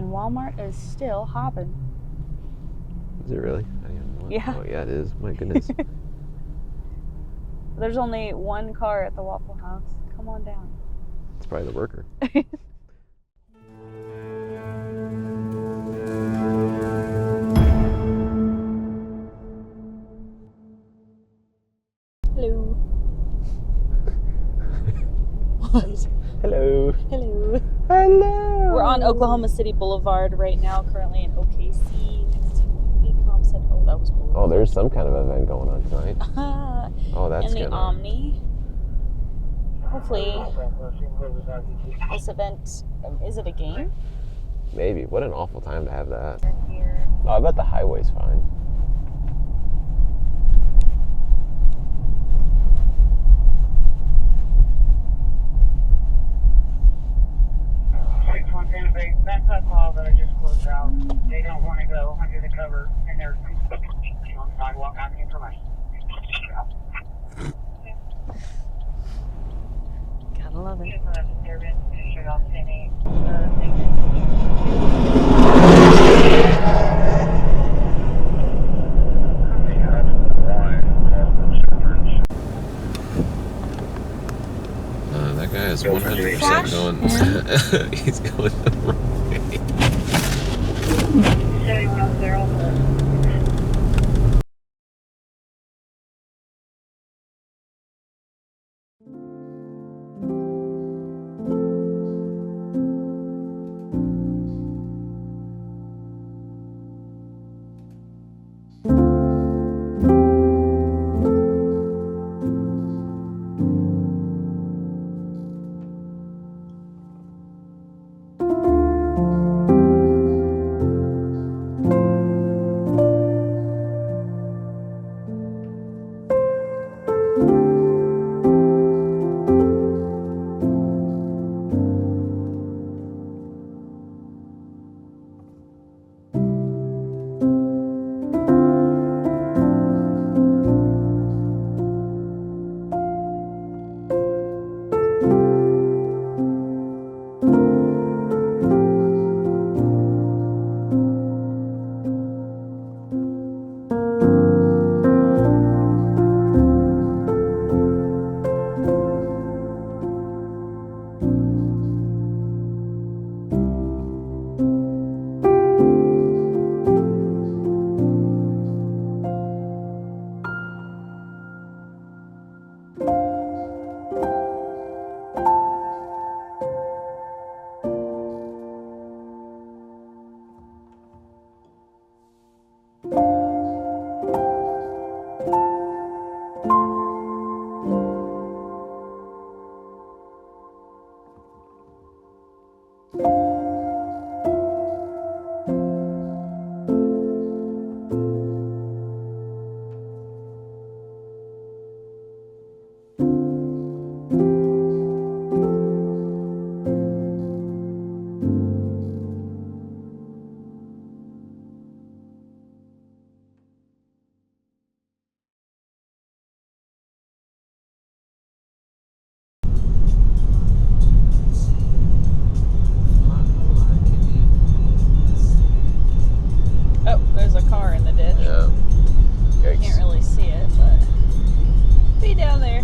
and Walmart is still hopping. Is it really? I didn't even know. Yeah. Oh, yeah, it is. My goodness. There's only one car at the Waffle House. Come on down. It's probably the worker. Hello. Hello. Hello. Hello. We're on Oklahoma City Boulevard right now, currently in OKC. Next to Mom said, oh, that was cool. Oh, there's some kind of event going on tonight. Oh, that's in the Omni. Hopefully, this event, is it a game? Maybe. What an awful time to have that. Oh, I bet the highway's fine. That's a call that I just closed out. They don't want to go under the cover, and they're on the sidewalk asking for money. Gotta love it. That guy is 100% going. He's going the wrong way. Oh, there's a car in the ditch. Yeah. Yikes. Can't really see it, but be down there.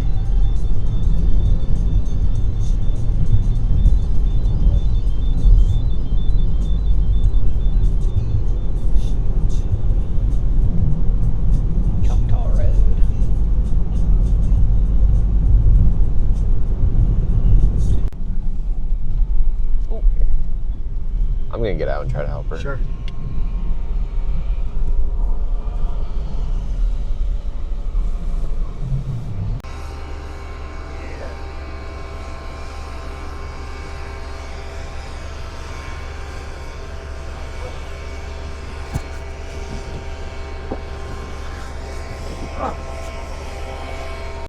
Choctaw Road. Oh. I'm going to get out and try to help her. Sure.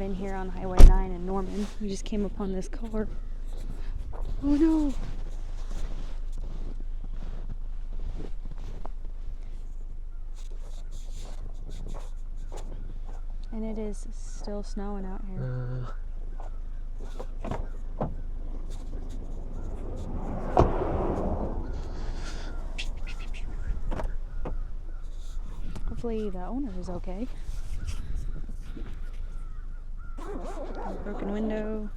In here on Highway 9 in Norman, we just came upon this car. Oh no! And it is still snowing out here. Hopefully the owner is okay. Broken window.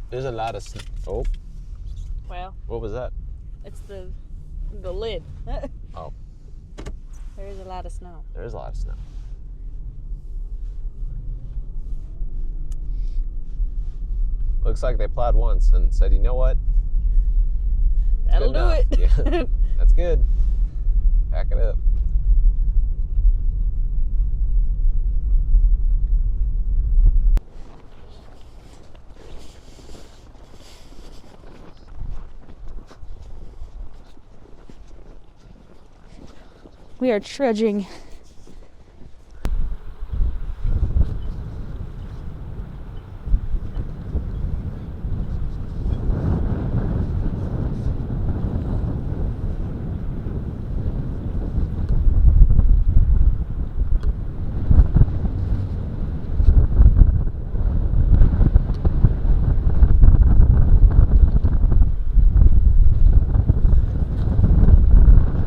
There's a lot of oh, Well, what was that? it's the lid. Oh, There is a lot of snow. there is a lot of snow. Looks like they plowed once and said, you know what? That'll Good do it. enough. Yeah, that's good. Pack it up. We are trudging